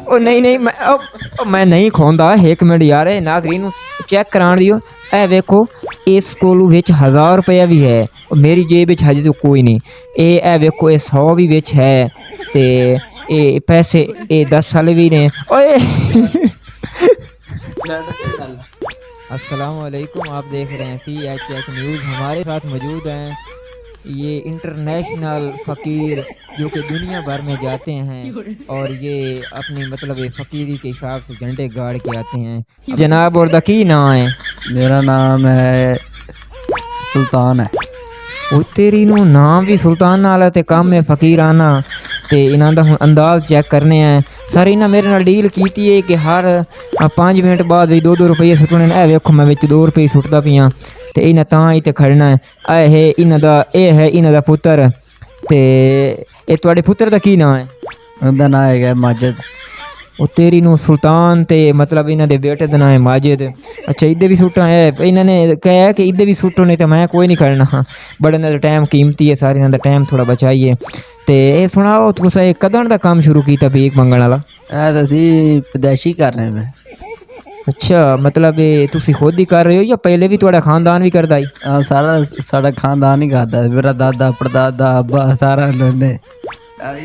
ओ नहीं नहीं मैं नहीं खोंदा। एक मिनट यार नाज़रीन चेक कराण दियो। ए वेखो इस कोलू विच 1000 रुपया भी है और मेरी जेब विच हजे तो कोई नहीं। ए वेखो ये 100 भी विच है ते ए पैसे ए 10 वाले भी ने। ओए अस्सलाम वालेकुम। आप देख रहे हैं PHH न्यूज़। हमारे साथ मौजूद हैं ये इंटरनेशनल फ़कीर जो कि दुनिया भर में जाते हैं और ये अपनी मतलब ये फ़कीरी के हिसाब से झंडे गाड़ के आते हैं। जनाब और की नाम है? मेरा नाम है सुल्तान है। ਉਹ ਤੇਰੀ ਨੂੰ ਨਾਮ ਵੀ ਸੁਲਤਾਨ ਨਾਲ ਹੈ ਤੇ ਕੰਮ ਹੈ ਫਕੀਰਾਨਾ। ਤੇ ਇਹਨਾਂ ਦਾ ਹੁਣ ਅੰਦਾਜ਼ ਚੈੱਕ ਕਰਨੇ ਆ ਸਰ। ਇਹਨਾਂ ਮੇਰੇ ਨਾਲ ਡੀਲ ਕੀਤੀ ਹੈ ਕਿ ਹਰ 5 ਮਿੰਟ ਬਾਅਦ ਵੀ 2-2 ਰੁਪਏ ਸੁੱਟਣੇ ਨੇ। ਇਹ ਵੇਖੋ ਮੈਂ ਵਿੱਚ 2 ਰੁਪਏ ਸੁੱਟਦਾ ਪਿਆ ਤੇ ਇਹਨਾਂ ਤਾਂ ਹੀ ਤੇ ਖੜਨਾ ਹੈ। ਇਹ ਇਹਨਾਂ ਦਾ ਹੈ ਇਹਨਾਂ ਦਾ ਪੁੱਤਰ। ਤੇ ਇਹ ਤੁਹਾਡੇ ਪੁੱਤਰ ਦਾ ਕੀ ਨਾਮ ਹੈ? ਉਹਦਾ ਨਾਮ ਹੈਗਾ ਮਾਜਿਦ। ਉਹ ਤੇਰੀ ਨੂੰ ਸੁਲਤਾਨ ਤੇ ਮਤਲਬ ਇਹਨਾਂ ਦੇ ਬੇਟੇ ਦਾ ਨਾਮ ਹੈ ਮਾਜਿਦ। ਅੱਛਾ ਇੱਦੇ ਵੀ ਸੁੱਟਾਂ ਹੈ? ਇਹਨਾਂ ਨੇ ਕਿਹਾ ਕਿ ਇੱਦੇ ਵੀ ਸੁੱਟੋ ਨਹੀਂ ਤਾਂ ਮੈਂ ਕੋਈ ਨਹੀਂ ਖੜਨਾ। ਬੜੇ ਇਹਨਾਂ ਦਾ ਟਾਈਮ ਕੀਮਤੀ ਹੈ ਸਾਰੇ ਇਹਨਾਂ ਦਾ ਟਾਈਮ ਥੋੜਾ ਬਚਾਈਏ। ਤੇ ਇਹ ਸੁਣਾਓ ਤੁਸੀਂ ਇਹ ਕਦੋਂ ਦਾ ਕੰਮ ਸ਼ੁਰੂ ਕੀਤਾ ਭੀਖ ਮੰਗਣ ਵਾਲਾ? ਇਹ ਤਾਂ ਅਸੀਂ ਪਦੈਸ਼ੀ ਕਰ ਰਹੇ ਹਾਂ। ਅੱਛਾ ਮਤਲਬ ਇਹ ਤੁਸੀਂ ਖੁਦ ਹੀ ਕਰ ਰਹੇ ਹੋ ਜਾਂ ਪਹਿਲੇ ਵੀ ਤੁਹਾਡਾ ਖਾਨਦਾਨ ਵੀ ਕਰਦਾ ਹੀ? ਸਾਰਾ ਸਾਡਾ ਖਾਨਦਾਨ ਹੀ ਕਰਦਾ। ਮੇਰਾ ਦਾਦਾ ਪੜਦਾਦਾ ਅੱਬਾ ਸਾਰਾ ਨੇ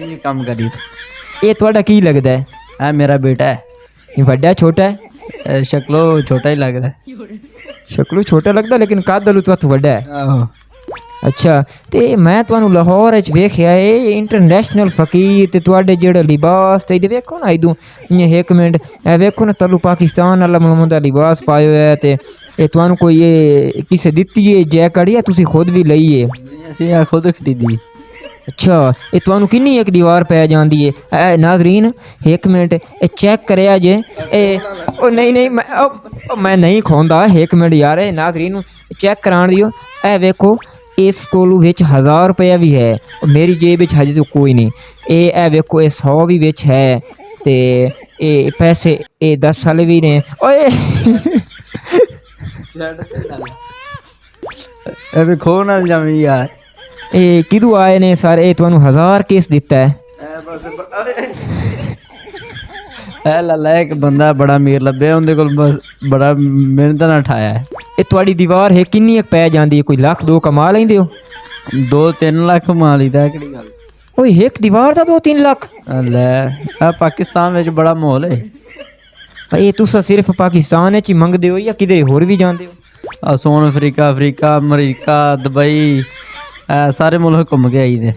ਇਹ ਕੰਮ ਕਰੀ। ਇਹ ਤੁਹਾਡਾ ਕੀ ਲੱਗਦਾ ਹੈ? ਇਹ ਮੇਰਾ ਬੇਟਾ ਹੈ। ਇਹ ਵੱਡਾ ਛੋਟਾ ਹੈ? ਸ਼ਕਲੋਂ ਛੋਟਾ ਹੀ ਲੱਗਦਾ। ਸ਼ਕਲੋਂ ਛੋਟਾ ਲੱਗਦਾ ਲੇਕਿਨ ਕੱਦ ਤੋਂ ਵੱਡਾ ਹੈ। ਆਹੋ। ਅੱਛਾ ਤੇ ਮੈਂ ਤੁਹਾਨੂੰ ਲਾਹੌਰ ਵਿੱਚ ਵੇਖਿਆ ਇਹ ਇੰਟਰਨੈਸ਼ਨਲ ਫਕੀਰ ਤੇ ਤੁਹਾਡੇ ਜਿਹੜਾ ਲਿਬਾਸ ਤੇ ਇਹਦੇ ਵੇਖੋ ਨਾ ਇਦੋਂ ਇੱਕ ਮਿੰਟ ਇਹ ਵੇਖੋ ਨਾ ਤੁਹਾਨੂੰ ਪਾਕਿਸਤਾਨ ਵਾਲਾ ਮਲਮੂਨ ਦਾ ਲਿਬਾਸ ਪਾਇਆ ਹੋਇਆ ਤੇ ਇਹ ਤੁਹਾਨੂੰ ਕੋਈ ਇਹ ਕਿਸੇ ਦਿੱਤੀ ਹੈ ਜੈਕਟ ਜਾਂ ਤੁਸੀਂ ਖੁਦ ਵੀ ਲਈ ਹੈ? ਅਸੀਂ ਇਹ ਖੁਦ ਖਰੀਦੀ। अच्छा ये तुहानू किन्नी एक दीवार पै जाती है? नाजरीन एक मिनट ये चेक करिया जे। ओ नहीं नहीं मैं नहीं खोंदा। एक मिनट यार नाजरीन चेक कराण दियो। ए वेखो इस कोलू विच 1000 रुपया भी है और मेरी जेब विच हजे तो कोई नहीं। ए वेखो ये 100 भी विच है ते ए पैसे ए 10 वाले भी ने। ओए खो ना जावी यार। ਇਹ ਕਿਦੋਂ ਆਏ ਨੇ ਸਰ? ਇਹ ਤੁਹਾਨੂੰ 1000 ਕਿਸ ਦਿੱਤਾ ਹੈ? ਇਹ ਲੱਲਾ ਇੱਕ ਬੰਦਾ ਬੜਾ ਅਮੀਰ ਲੱਭਿਆ ਉਹਦੇ ਕੋਲ ਬਸ ਬੜਾ ਮਿਹਨਤ ਨਾਲ ਠਾਇਆ ਹੈ। ਇਹ ਤੁਹਾਡੀ ਦੀਵਾਰ ਹੈ ਕਿੰਨੀ ਇੱਕ ਪੈ ਜਾਂਦੀ ਹੈ? ਕੋਈ ਲੱਖ 2 ਕਮਾ ਲੈਂਦੇ ਹੋ? 2-3 ਲੱਖ ਕਮਾ ਲਈਦਾ। ਕਿਹੜੀ ਗੱਲ? ਓਏ ਇੱਕ ਦੀਵਾਰ ਦਾ 2-3 ਲੱਖ? ਲੈ ਆ ਪਾਕਿਸਤਾਨ ਵਿੱਚ ਬੜਾ ਮਾਹੌਲ ਹੈ। ਇਹ ਤੁਸੀਂ ਸਿਰਫ ਪਾਕਿਸਤਾਨ ਵਿੱਚ ਹੀ ਮੰਗਦੇ ਹੋ ਜਾਂ ਕਿਧਰੇ ਹੋਰ ਵੀ ਜਾਂਦੇ ਹੋ? ਆ ਸੋਨ ਅਫਰੀਕਾ ਅਮਰੀਕਾ ਦੁਬਈ ਸਾਰੇ ਮੁਲਕ ਘੁੰਮ ਕੇ ਆਈਦੇ।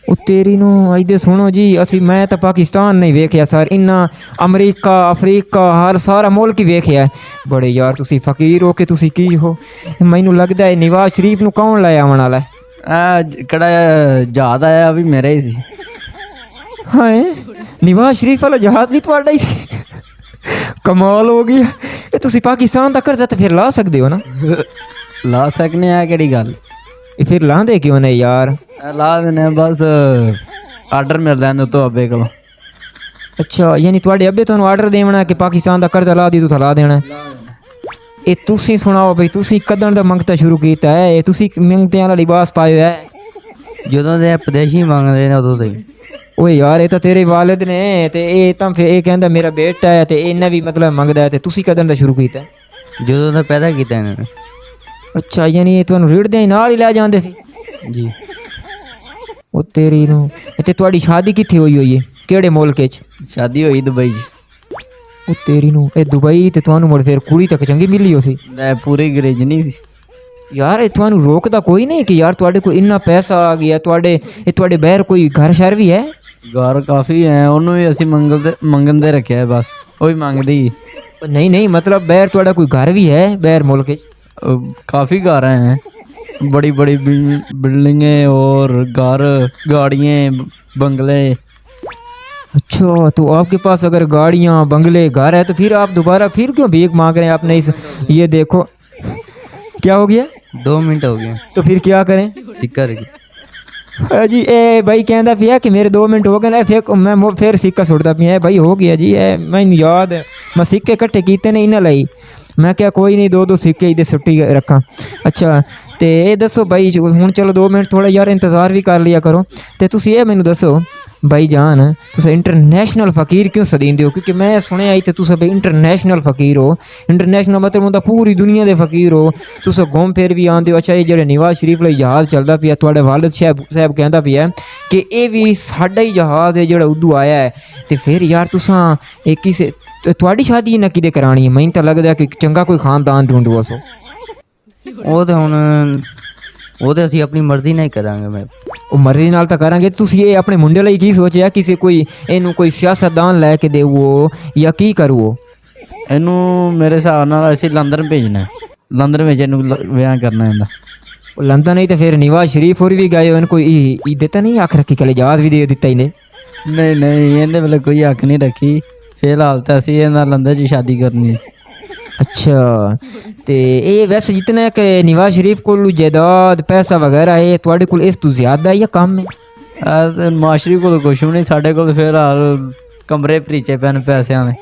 ਉਹ ਤੇਰੀ ਨੂੰ ਇਹਦੇ ਸੁਣੋ ਜੀ ਅਸੀਂ ਮੈਂ ਤਾਂ ਪਾਕਿਸਤਾਨ ਨਹੀਂ ਵੇਖਿਆ ਸਰ। ਇੰਨਾ ਅਮਰੀਕਾ ਅਫਰੀਕਾ ਹਰ ਸਾਰਾ ਮੁਲਕ ਹੀ ਵੇਖਿਆ। ਬੜੇ ਯਾਰ ਤੁਸੀਂ ਫਕੀਰ ਹੋ ਕਿ ਤੁਸੀਂ ਕੀ ਹੋ? ਮੈਨੂੰ ਲੱਗਦਾ ਹੈ ਨਵਾਜ਼ ਸ਼ਰੀਫ ਨੂੰ ਕੌਣ ਲੈ ਆਉਣ ਵਾਲਾ ਹੈ? ਕਿਹੜਾ ਜਹਾਜ਼ ਆਇਆ ਵੀ ਮੇਰਾ ਹੀ ਸੀ। ਹਾਂ ਨਵਾਜ਼ ਸ਼ਰੀਫ ਵਾਲਾ ਜਹਾਜ਼ ਵੀ ਤੁਹਾਡਾ ਹੀ ਸੀ? ਕਮਾਲ ਹੋ ਗਈ। ਇਹ ਤੁਸੀਂ ਪਾਕਿਸਤਾਨ ਦਾ ਕਰਜ਼ਾ ਤਾਂ ਫਿਰ ਲਾ ਸਕਦੇ ਹੋ ਨਾ? ਲਾ ਸਕਨੇ ਆ। ਕਿਹੜੀ ਗੱਲ? ਇਹ ਫਿਰ ਲਾਂਦੇ ਕਿਉਂ ਨਹੀਂ ਯਾਰ? ਲਾ ਦੇਣੇ ਬਸ ਆਰਡਰ ਮਿਲ ਲੈਂਦੇ ਤੋਂ ਅੱਬੇ ਕੋਲੋਂ। ਅੱਛਾ ਯਾਨੀ ਤੁਹਾਡੇ ਅੱਬੇ ਤੁਹਾਨੂੰ ਆਰਡਰ ਦੇਣਾ ਕਿ ਪਾਕਿਸਤਾਨ ਦਾ ਕਰਜ਼ਾ ਲਾ ਦੀ ਤੂੰ ਲਾ ਦੇਣਾ। ਇਹ ਤੁਸੀਂ ਸੁਣਾਓ ਬਈ ਤੁਸੀਂ ਕਦੋਂ ਦਾ ਮੰਗਤਾ ਸ਼ੁਰੂ ਕੀਤਾ ਹੈ? ਇਹ ਤੁਸੀਂ ਮੰਗਤਿਆਂ ਵਾਲਾ ਲਿਬਾਸ ਪਾਇਆ ਹੈ? ਜਦੋਂ ਦੇ ਪਦੇਸ਼ੀ ਮੰਗ ਰਹੇ ਨੇ ਉਦੋਂ ਦੇ। ਓਏ ਯਾਰ ਇਹ ਤਾਂ ਤੇਰੇ ਵਾਲਿਦ ਨੇ ਤੇ ਇਹ ਤਾਂ ਫਿਰ ਇਹ ਕਹਿੰਦਾ ਮੇਰਾ ਬੇਟਾ ਹੈ ਤੇ ਇਹਨਾਂ ਵੀ ਮਤਲਬ ਮੰਗਦਾ ਹੈ ਤੇ ਤੁਸੀਂ ਕਦੋਂ ਦਾ ਸ਼ੁਰੂ ਕੀਤਾ? ਜਦੋਂ ਦਾ ਪੈਦਾ ਕੀਤਾ ਇਹਨਾਂ ਨੇ। ਅੱਛਾ ਯਾਨੀ ਇਹ ਤੁਹਾਨੂੰ ਰਿੜਦਿਆਂ ਹੀ ਨਾਲ ਹੀ ਲੈ ਜਾਂਦੇ ਸੀ? ਜੀ। ਉਹ ਤੇਰੀ ਨੂੰ ਤੇ ਤੁਹਾਡੀ ਸ਼ਾਦੀ ਕਿੱਥੇ ਹੋਈ ਹੈ? ਕਿਹੜੇ ਮੁਲਕ 'ਚ? ਸ਼ਾਦੀ ਹੋਈ ਦੁਬਈ 'ਚ। ਉਹ ਤੇਰੀ ਨੂੰ ਇਹ ਦੁਬਈ ਤੇ ਤੁਹਾਨੂੰ ਮੁੜ ਫਿਰ ਕੁੜੀ ਤੱਕ ਚੰਗੀ ਮਿਲੀ ਹੋ ਸੀ? ਪੂਰੀ ਅੰਗਰੇਜ਼ ਨਹੀਂ ਸੀ ਯਾਰ। ਇਹ ਤੁਹਾਨੂੰ ਰੋਕਦਾ ਕੋਈ ਨਹੀਂ ਕਿ ਯਾਰ ਤੁਹਾਡੇ ਕੋਲ ਇੰਨਾ ਪੈਸਾ ਆ ਗਿਆ ਤੁਹਾਡੇ ਬਾਹਰ ਕੋਈ ਘਰ ਸ਼ਹਿਰ ਵੀ ਹੈ? ਘਰ ਕਾਫੀ ਹੈ। ਉਹਨੂੰ ਵੀ ਅਸੀਂ ਮੰਗਣ ਦੇ ਰੱਖਿਆ ਬਸ ਉਹ ਵੀ ਮੰਗਦੀ। नहीं मतलब बैर थोड़ा कोई घर भी है बैर मुल्क? काफ़ी घर हैं। बड़ी बड़ी बिल्डिंगें और घर गाड़ियाँ बंगले। अच्छा तो आपके पास अगर गाड़ियाँ बंगले घर है तो फिर आप दोबारा फिर क्यों भीख मांग रहे हैं? आपने इस ये देखो क्या हो गया? 2 मिनट हो गए तो फिर क्या करें? सिक्का जी ए भाई कहता पिया कि मेरे 2 मिनट हो गए ना फिर मैं फिर सिक्का सुटता पिया भाई हो गया जी। मैं याद है मैं सिक्के इकट्ठे किए ने इन्हें लाई मैं क्या कोई नहीं 2-2 सिक्के इधर सुट्टी रखा। अच्छा तो ये दसो भाई हूँ चलो 2 मिनट थोड़ा यार इंतज़ार भी कर लिया करो। तो तुसी ये मैनू दसो भाई जान तुस इंटरनेशनल फ़कीर क्यों सदींदे हो? क्योंकि मैं सुने आई तुस भाई इंटरनेशनल फ़कीर हो। इंटरनेशनल मतलब होंदा पूरी दुनिया दे फ़कीर हो। तुस घूम फिर भी आंदे हो। अच्छा ये जेह्ड़े नवाज शरीफ लई जहाज़ चलदा पिया तुहाडे वालिद साहब कहंदा पिया कि ये भी साडा ही जहाज़ है जेह्ड़ा उद्धू आया है। ते फिर यार तुसां किसे तुहाडी शादी ना किदे करानी है? मैनूं तां लगदा कि चंगा कोई खानदान ढूंढो असो। ਉਹ ਤੇ ਹੁਣ ਉਹ ਤੇ ਅਸੀਂ ਆਪਣੀ ਮਰਜ਼ੀ ਨਾਲ ਹੀ ਕਰਾਂਗੇ। ਮੈਂ ਉਹ ਮਰਜ਼ੀ ਨਾਲ ਤਾਂ ਕਰਾਂਗੇ। ਤੁਸੀਂ ਇਹ ਆਪਣੇ ਮੁੰਡੇ ਲਈ ਕੀ ਸੋਚਿਆ? ਕਿਸੇ ਕੋਈ ਇਹਨੂੰ ਕੋਈ ਸਿਆਸਤਦਾਨ ਲੈ ਕੇ ਦੇਵੋ ਜਾਂ ਕੀ ਕਰੋ? ਇਹਨੂੰ ਮੇਰੇ ਹਿਸਾਬ ਨਾਲ ਅਸੀਂ ਲੰਡਨ ਭੇਜਣਾ। ਲੰਡਨ ਵਿੱਚ ਇਹਨੂੰ ਵਿਆਹ ਕਰਨਾ ਇਹਦਾ। ਉਹ ਲੰਦਨ ਨਹੀਂ ਤਾਂ ਫਿਰ ਨਵਾਜ਼ ਸ਼ਰੀਫ ਹੋਰ ਵੀ ਗਏ ਹੋਣ, ਕੋਈ ਇਹਦੇ ਤਾਂ ਨਹੀਂ ਅੱਖ ਰੱਖੀ ਕਲੇ ਜਹਾਜ਼ ਵੀ ਦੇ ਦਿੱਤਾ ਇਹਨੇ? ਨਹੀਂ ਨਹੀਂ ਇਹਦੇ ਵੱਲ ਕੋਈ ਹੱਕ ਨਹੀਂ ਰੱਖੀ। ਫਿਲਹਾਲ ਤਾਂ ਅਸੀਂ ਇਹਦੇ ਨਾਲ ਲੰਡਨ 'ਚ ਹੀ ਸ਼ਾਦੀ ਕਰਨੀ ਹੈ। अच्छा तो ये वैसे जितना कि नवाज शरीफ को जायदाद पैसा वगैरह है थोड़े को इस तो ज़्यादा है या कम है? ਮਾਸ਼ਰੀ ਕੋਲ ਕੁਛ ਵੀ ਨਹੀਂ, ਸਾਡੇ ਕੋਲ ਫਿਲਹਾਲ ਕਮਰੇ ਭਰੀਚੇ ਪੈਣ ਪੈਸਿਆਂ ਦੇ।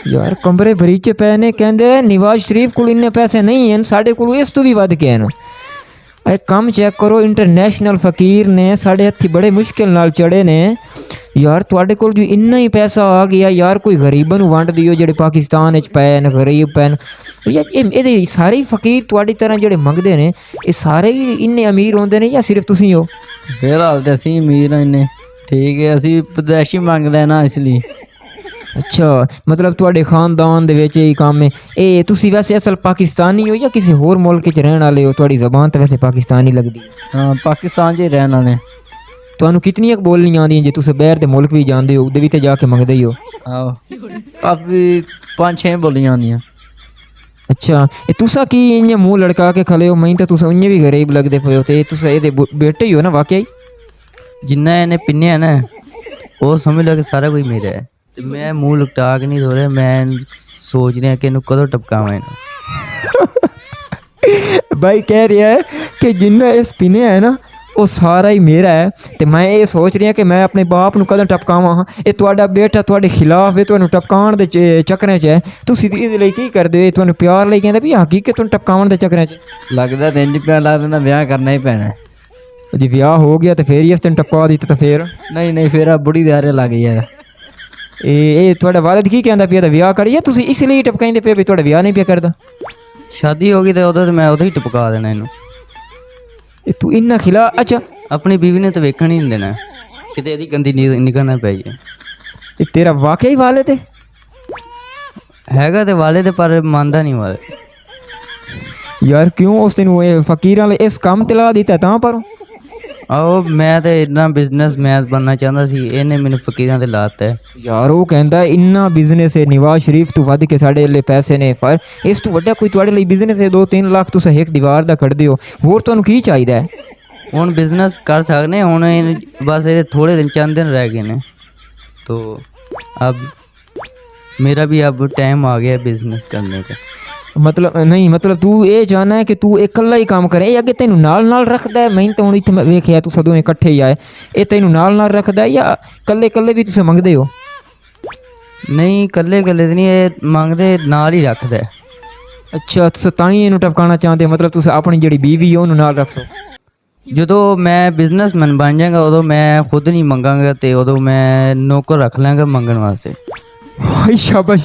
यार कमरे भरीचे पे ने कहते नवाज शरीफ को इन्ने पैसे नहीं हैं, साढ़े को इस तो भी वध के हैं। एक कम चेक करो, इंटरनेशनल फ़कीर ने साढ़े हत्थी बड़े मुश्किल नाल चढ़े ने यार। तुहाडे कोल जो इन्ना ही पैसा आ गया यार, कोई गरीबां नूं वंड दिओ जेह्ड़े पाकिस्तान विच पए न, गरीब पए न यार। ये सारे ही फ़कीर तुहाडी तरह जेह्ड़े मंगदे ने ये सारे ही इन्ने अमीर होंदे ने या सिर्फ तुसीं हो? ਫਿਲਹਾਲ ਤਾਂ ਅਸੀਂ ਅਮੀਰ ਹਾਂ ਇੰਨੇ, ਠੀਕ ਹੈ। ਅਸੀਂ ਪਦੈਸ਼ੀ ਮੰਗ ਲੈਣਾ ਇਸ ਲਈ। अच्छा मतलब तुहाडे खानदान दे विच यही काम है। ये तुसी वैसे असल पाकिस्तानी हो या किसी होर मुल्क च रहने वाले हो? तुहाडी ज़बान तो वैसे पाकिस्तानी लगदी है। ਹਾਂ ਪਾਕਿस्तान 'ਚ ਹੀ ਰਹਿਣ ਵਾਲੇ। ਤੁਹਾਨੂੰ ਕਿਤਨੀਆਂ ਕੁ ਬੋਲਣੀਆਂ ਆਉਂਦੀਆਂ ਜੇ ਤੁਸੀਂ ਬਾਹਰ ਦੇ ਮੁਲਕ ਵੀ ਜਾਂਦੇ ਹੋ ਉਹਦੇ ਵੀ ਤੇ ਜਾ ਕੇ ਮੰਗਦੇ ਹੀ ਹੋ? ਆਹੋ ਕਾਫੀ 5-6 ਬੋਲੀਆਂ ਆਉਂਦੀਆਂ। ਅੱਛਾ ਇਹ ਤੁਸੀਂ ਕੀ ਇੰਨੇ ਮੂੰਹ ਲੜਕਾ ਕੇ ਖਲੇ ਹੋ? ਮੈਂ ਤਾਂ ਤੁਸੀਂ ਇੰਨੇ ਵੀ ਗਰੀਬ ਲੱਗਦੇ ਪਏ ਹੋ ਤੇ ਤੁਸੀਂ ਇਹਦੇ ਬੇਟੇ ਹੀ ਹੋ ਨਾ ਵਾਕਿਆ ਹੀ? ਜਿੰਨਾ ਇਹਨੇ ਪਿੰਨਿਆ ਨਾ ਉਹ ਸਮਝ ਲਓ ਕਿ ਸਾਰਾ ਕੁਝ ਮੇਰਾ ਹੈ। ਤੇ ਮੈਂ ਮੂੰਹ ਲੁਕਟਾ ਕੇ ਨਹੀਂ ਰੋ ਰਿਹਾ। ਮੈਂ ਸੋਚ ਰਿਹਾ ਕਿ ਇਹਨੂੰ ਕਦੋਂ ਟਪਕਾਵਾਂ ਇਹਨੂੰ। भाई कह रहा है कि जिन्ना इस पीने है ना वो सारा ही मेरा है। तो मैं ये सोच रही कि मैं अपने बाप ਨੂੰ ਕਦੋਂ ਟਪਕਾਵਾਂ ਹਾਂ। ਇਹ ਤੁਹਾਡਾ ਬੇਟਾ ਤੁਹਾਡੇ ਖਿਲਾਫ ਹੈ, ਤੁਹਾਨੂੰ ਟਪਕਾਉਣ ਦੇ ਚੱਕਰਾਂ 'ਚ ਹੈ। ਤੁਸੀਂ ਇਹਦੇ ਲਈ ਕੀ ਕਰਦੇ ਹੋ? ਤੁਹਾਨੂੰ ਪਿਆਰ ਲਈ ਕਹਿੰਦਾ ਵੀ ਹਕੀਕਤ ਤੁਹਾਨੂੰ ਟਪਕਾਉਣ ਦੇ ਚੱਕਰਾਂ 'ਚ ਲੱਗਦਾ ਤੇ ਇੰਜ ਪਿਆ ਲੱਗਦਾ ਨਾ ਵਿਆਹ ਕਰਨਾ ਹੀ ਪੈਣਾ। ਜੇ ਵਿਆਹ ਹੋ ਗਿਆ ਤੇ ਫੇਰ ਹੀ ਇਸ ਤੈਨੂੰ ਟਪਕਾ ਦਿੱਤਾ ਤਾਂ ਫੇਰ? ਨਹੀਂ ਨਹੀਂ ਫਿਰ ਆ ਬੁੜੀ ਦੇ ਆਰੇ ਲੱਗ ਗਿਆ। ਇਹ ਤੁਹਾਡਾ ਵਾਲਿਦ ਕੀ ਕਹਿੰਦਾ ਪਿਆ? ਤਾਂ ਵਿਆਹ ਕਰੀਏ ਤੁਸੀਂ ਇਸ ਲਈ ਟਪਕਾਉਂਦੇ ਪਏ ਵੀ ਤੁਹਾਡਾ ਵਿਆਹ ਨਹੀਂ ਪਿਆ ਕਰਦਾ? ਸ਼ਾਦੀ ਹੋ ਗਈ ਤੇ ਉਦੋਂ ਤੇ ਮੈਂ ਉਦੋਂ ਹੀ ਟਪਕਾ ਦੇਣਾ ਇਹਨੂੰ। ਇਹ ਤੂੰ ਇੰਨਾ ਖਿਲਾ ਅੱਛਾ ਆਪਣੀ ਬੀਵੀ ਨੇ ਤਾਂ ਵੇਖਣ ਹੀ ਨਹੀਂ ਦੇਣਾ ਕਿਤੇ ਇਹਦੀ ਗੰਦੀ ਨਿਗਾਹ ਨਾ ਪੈ ਜਾਏ। ਇਹ ਤੇਰਾ ਵਾਕਿਆ ਹੀ ਵਾਲਿਦ ਹੈ? ਹੈਗਾ ਤੇ ਵਾਲੇ ਤੇ ਪਰ ਮੰਨਦਾ ਨਹੀਂ ਵਾਲੇ। ਯਾਰ ਕਿਉਂ ਉਸ ਤੈਨੂੰ ਇਹ ਫਕੀਰਾਂ ਲਈ ਇਸ ਕੰਮ ਤੇ ਲਾ ਦਿੱਤਾ ਤਾਂ ਪਰ? ਆਹੋ ਮੈਂ ਤਾਂ ਇੰਨਾ ਬਿਜ਼ਨਸਮੈਨ ਬਣਨਾ ਚਾਹੁੰਦਾ ਸੀ, ਇਹਨੇ ਮੈਨੂੰ ਫਕੀਰਾਂ ਤੇ ਲਾਤਾ। ਯਾਰ ਉਹ ਕਹਿੰਦਾ ਇੰਨਾ ਬਿਜ਼ਨਸ ਹੈ ਨਵਾਜ਼ ਸ਼ਰੀਫ ਤੋਂ ਵੱਧ ਕੇ ਸਾਡੇ ਲਈ ਪੈਸੇ ਨੇ। ਪਰ ਇਸ ਤੋਂ ਵੱਡਾ ਕੋਈ ਤੁਹਾਡੇ ਲਈ ਬਿਜ਼ਨਸ ਹੈ? 2-3 ਲੱਖ ਤੁਸੀਂ ਇੱਕ ਦੀਵਾਰ ਦਾ ਕੱਢਦੇ ਹੋ, ਹੋਰ ਤੁਹਾਨੂੰ ਕੀ ਚਾਹੀਦਾ ਹੈ? ਹੁਣ ਬਿਜ਼ਨਸ ਕਰ ਸਕਦੇ ਹੁਣ ਬਸ ਇਹਦੇ ਥੋੜੇ ਦਿਨ ਚੰਦ ਦਿਨ ਰਹਿ ਗਏ ਨੇ तो अब मेरा भी अब टाइम आ गया बिजनेस करने का। मतलब नहीं मतलब तू ये चाहना है कि तू इकल्ला ही काम करे? अगे तेनू नाल रखदा है? मैं तो हुण इत्थे वेखिया तू सदों इकट्ठे ही आए, ये तेनू नाल रखदा है या कल्ले कल्ले भी तुसीं मंगदे हो? नहीं कल्ले कल्ले तो नहीं, ये मंगदे नाल ही रखदा है। अच्छा तुसीं तां ही इहनूं टपकाना चाहते हो? मतलब तुसीं अपनी जिहड़ी बीवी है उहनूं नाल रखसो? ਜਦੋਂ मैं बिजनेसमैन बन जाएगा उदों मैं खुद नहीं मंगांगा तो उदों मैं नौकर रख लांगा मंगण वास्ते। शाबाश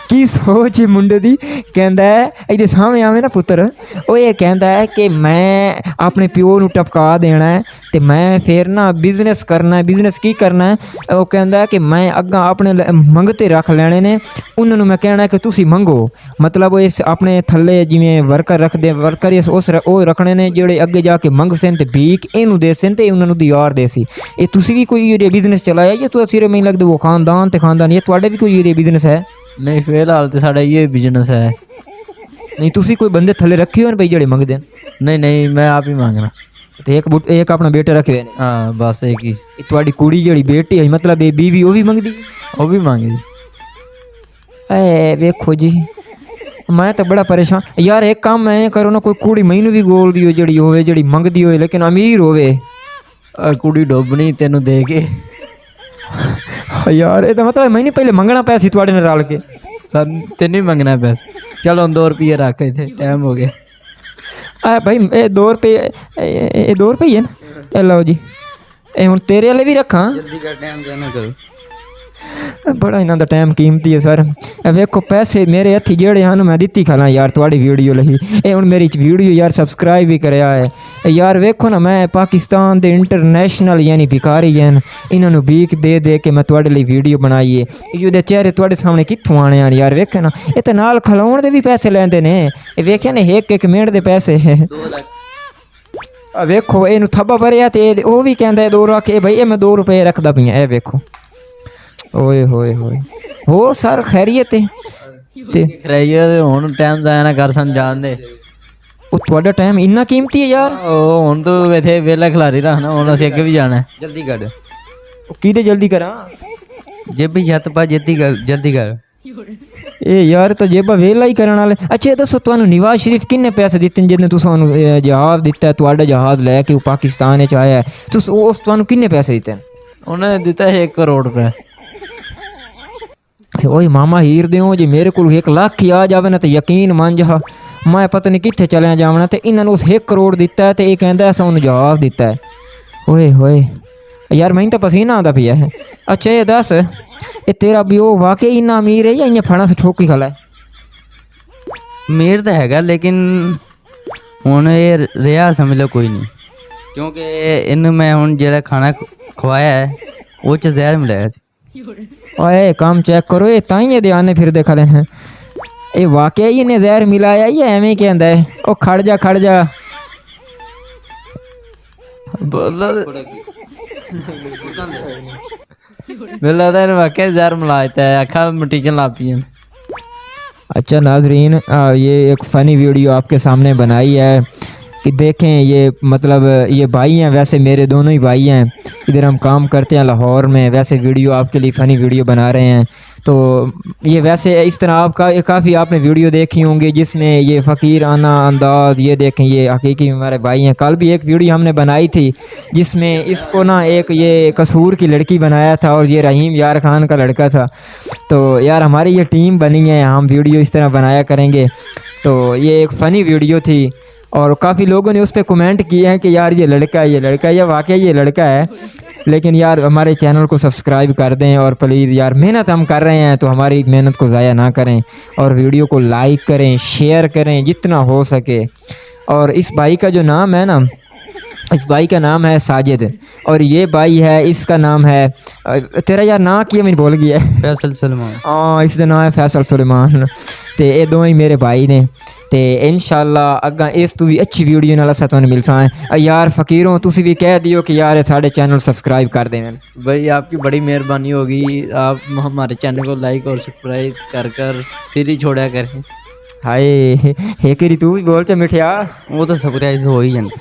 की सोच है मुंडे दी। कहंदा है इहदे सामने आवे ना पुत्र, वो ये कहंदा है कि मैं अपने प्यो नूं टपका देना है ते मैं फिर ना बिजनेस करना है। बिजनेस की करना है? वो कहंदा है कि मैं अग्गां अपने मंगते रख लेने ने, उन्हां नूं मैं कहना है कि तुसीं मंगो। मतलब इस अपने थल्ले जिवें वर्कर रखदे, वर्कर इस उस वो रखने ने जेहड़े अगे जाके मंगसन ते भीख इहनूं देसन ते उन्हां नूं दियार देसी। ये तुसीं भी कोई बिजनेस चलाया या तू सिर्फ मैनूं लगदा वो खानदान ते खानदान ये तुहाडे भी कोई बिजनेस है? नहीं फिलहाल तो साडा ये बिजनेस है। नहीं तुसी कोई बंदे थले रखे हो भाई जेड़े मंगदे? नहीं नहीं मैं आप ही मांगना। तो एक अपना बेटा रखे हुए ने? हाँ बस एक ही। तुहाडी कुड़ी जेड़ी बेटी है मतलब ये बीवी वो भी मंगदी? वो भी मांगी। ए वेखो जी मैं तो बड़ा परेशान यार। एक काम मैं करो ना, कोई कुड़ी मैनू भी गोल दियो जेड़ी होवे जेड़ी मंगदी होवे लेकिन अमीर होवे। कुड़ी डोबनी तेनू दे के यार ये तो मतलब मैंने पहले मंगना पैसे सी तुहाडे नाल रल के? सर तेन ही मंगना पैसे। चलो 2 रुपये रख थे टाइम हो गया। भाई 2 रुपये, 2 रुपये है ना? लो जी ਇਹ ਹੁਣ ਤੇਰੇ ਵਾਲੇ ਵੀ ਰੱਖਾਂ? जल्दी कर टाइम जाना करो। ਬੜਾ ਇਹਨਾਂ ਦਾ ਟਾਈਮ ਕੀਮਤੀ ਹੈ ਸਰ। ਇਹ ਵੇਖੋ ਪੈਸੇ ਮੇਰੇ ਹੱਥੀ ਜਿਹੜੇ ਹਨ ਮੈਂ ਦਿੱਤੀ ਖਲਾ ਯਾਰ ਤੁਹਾਡੀ ਵੀਡੀਓ ਲਈ। ਇਹ ਹੁਣ ਮੇਰੀ ਵੀਡੀਓ ਯਾਰ ਸਬਸਕ੍ਰਾਈਬ ਵੀ ਕਰਿਆ ਹੈ। ਯਾਰ ਵੇਖੋ ਨਾ ਮੈਂ ਪਾਕਿਸਤਾਨ ਦੇ ਇੰਟਰਨੈਸ਼ਨਲ ਯਾਨੀ ਭਿਖਾਰੀ ਹਨ ਇਹਨਾਂ ਨੂੰ ਭੀਖ ਦੇ ਦੇ ਕੇ ਮੈਂ ਤੁਹਾਡੇ ਲਈ ਵੀਡੀਓ ਬਣਾਈ ਹੈ। ਇਹਦੇ ਚਿਹਰੇ ਤੁਹਾਡੇ ਸਾਹਮਣੇ ਕਿੱਥੋਂ ਆਣੇ ਹਨ ਯਾਰ? ਵੇਖੇ ਨਾ ਇਹ ਤਾਂ ਨਾਲ ਖਲਾਉਣ ਦੇ ਵੀ ਪੈਸੇ ਲੈਂਦੇ ਨੇ। ਇਹ ਵੇਖਿਆ ਨੇ ਇੱਕ ਮਿੰਟ ਦੇ ਪੈਸੇ। 2 लाख। ਆ ਵੇਖੋ ਇਹਨੂੰ ਥੱਬਾ ਭਰਿਆ ਤੇ ਉਹ ਵੀ ਕਹਿੰਦਾ 2 ਰੱਖ। ਇਹ ਬਈ ਇਹ ਮੈਂ 2 ਰੁਪਏ ਰੱਖਦਾ ਪਈਆਂ। ਇਹ ਵੇਖੋ ਓਏ ਹੋਏ ਹੋਏ ਹੋ ਸਰ ਖੈਰੀਅਤ ਹੈ ਤੇ ਖਰਾਈਏ ਤੇ ਹੁਣ ਟਾਈਮ ਜ਼ਾਇਆ ਨਾ ਕਰ ਸਮਝਾਣ ਦੇ। ਉਹ ਤੁਹਾਡਾ ਟਾਈਮ ਇੰਨਾ ਕੀਮਤੀ ਹੈ ਯਾਰ? ਉਹ ਹੁਣ ਤੂੰ ਇੱਥੇ ਵੇਲਾ ਖਿਲਾਰੀ ਰੱਖਣਾ, ਹੁਣ ਅਸੀਂ ਅੱਗੇ ਵੀ ਜਾਣਾ ਹੈ। जल्दी कर। ਉਹ ਕਿਹਦੇ ਜਲਦੀ ਕਰਾਂ? जब भी छत पा जल्दी कर। ਇਹ ਯਾਰ ਤਾਂ ਜੇਬਾ ਵੇਲਾ ਹੀ ਕਰਨ ਵਾਲੇ। ਅੱਛਾ ਇਹ ਦੱਸੋ ਤੁਹਾਨੂੰ ਨਵਾਜ਼ ਸ਼ਰੀਫ ਕਿੰਨੇ ਪੈਸੇ ਦਿੱਤੇ ਨੇ ਜਿਹਨੇ ਤੁਸੀਂ ਉਹਨੂੰ ਜਹਾਜ਼ ਦਿੱਤਾ? ਤੁਹਾਡਾ ਜਹਾਜ਼ ਲੈ ਕੇ ਉਹ ਪਾਕਿਸਤਾਨ ਵਿੱਚ ਆਇਆ ਤੁਸੀਂ ਉਸ ਤੁਹਾਨੂੰ ਕਿੰਨੇ ਪੈਸੇ ਦਿੱਤੇ ਨੇ? ਉਹਨੇ ਦਿੱਤਾ 1 ਕਰੋੜ ਰੁਪਏ। ਓਏ ਮਾਮਾ ਹੀਰ ਦਿਓ ਜੇ ਮੇਰੇ ਕੋਲ 1 ਲੱਖ ਹੀ ਆ ਜਾਵੇ ਨਾ ਤੇ ਯਕੀਨ ਮੰਨ ਜਾ ਮੈਂ ਪਤਾ ਨਹੀਂ ਕਿੱਥੇ ਚਲਿਆ ਜਾਵਣਾ। ਤੇ ਇਹਨਾਂ ਨੂੰ ਉਸ 1 ਕਰੋੜ ਦਿੱਤਾ ਤੇ ਇਹ ਕਹਿੰਦਾ ਅਸਾਂ ਉਹਨੂੰ ਜਵਾਬ ਦਿੱਤਾ ਹੈ। ਓਏ ਹੋਏ ਯਾਰ ਮੈਨੂੰ ਤਾਂ ਪਸੀਨਾ ਆਉਂਦਾ ਪਿਆ ਹੈ। ਅੱਛਾ ਇਹ ਦੱਸ ਇਹ ਤੇਰਾ ਵੀ ਉਹ ਵਾਕਈ ਇੰਨਾ ਅਮੀਰ ਹੈ ਜਾਂ ਇੰਨੇ ਫਣਾ ਸੇ ਠੋਕੀ ਖਲਾ ਹੈ? मेर तो हैगा लेकिन हुण ये रिहा समझ लो कोई नहीं, क्योंकि इन्हू मैं हुण जेह्ड़ा खाना खवाया है वो च जहर मिलाया सी। ओए काम चेक करो ये ताई ये ध्यान फिरदे खले हैं। ये वाकई इन्हें जहर मिलाया या एवें ही कहंदा है? ओ खड़ जा ਬੋਲੋ ਮੈਨੂੰ ਲੱਗਦਾ ਇਹਨੇ ਵਾਕਿਆ ਜ਼ਹਿਰ ਮਿਲਾ ਦਿੱਤਾ ਹੈ, ਅੱਖਾਂ ਮਟੀਚਣ ਲੱਗ ਪਈਆਂ। अच्छा नाजरीन ये एक फ़नी वीडियो आपके सामने बनाई है कि देखें ये मतलब ये भाई हैं, वैसे मेरे दोनों ही भाई हैं, इधर हम काम करते हैं लाहौर में, वैसे वीडियो आपके लिए फ़नी वीडियो बना रहे हैं। तो ये वैसे इस तरह आपका काफ़ी आपने वीडियो देखी होंगी जिसमें ये फ़कीर आना अंदाज़, ये देखें ये हकीकी हमारे भाई हैं। कल भी एक वीडियो हमने बनाई थी जिसमें इसको ना एक ये कसूर की लड़की बनाया था और ये रहीम यार खान का लड़का था। तो यार हमारी ये टीम बनी है, हम वीडियो इस तरह बनाया करेंगे। तो ये एक फ़नी वीडियो थी और काफ़ी लोगों ने उस पर कमेंट किए हैं कि यार ये लड़का है, या वाकई ये लड़का है। लेकिन यार हमारे चैनल को सब्सक्राइब कर दें और प्लीज़ यार मेहनत हम कर रहे हैं तो हमारी मेहनत को ज़ाया ना करें और वीडियो को लाइक करें, शेयर करें जितना हो सके। और इस भाई का जो नाम है ना, इस भाई का नाम है साजिद और ये भाई है, इसका नाम है तेरा यार ना किया मैंने बोल गया है फैसल सलमान। हाँ इसका नाम है फैसल सुलेमान। तो ये दो ही मेरे भाई ने। तो इंशाल्लाह अग्गा इस तू भी अच्छी वीडियो नाल असां तुहानूं मिलसां है। यार फ़कीरों तुसी भी कह दियो कि यार साढ़े चैनल सब्सक्राइब कर दें। भाई आपकी बड़ी मेहरबानी होगी, आप हमारे चैनल को लाइक और सब्सक्राइब कर फिर ही छोड़ा करें। हाय हेकरी तू भी बोल च मिठिया। वो तो सरप्राइज हो ही जाता।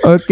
ओके।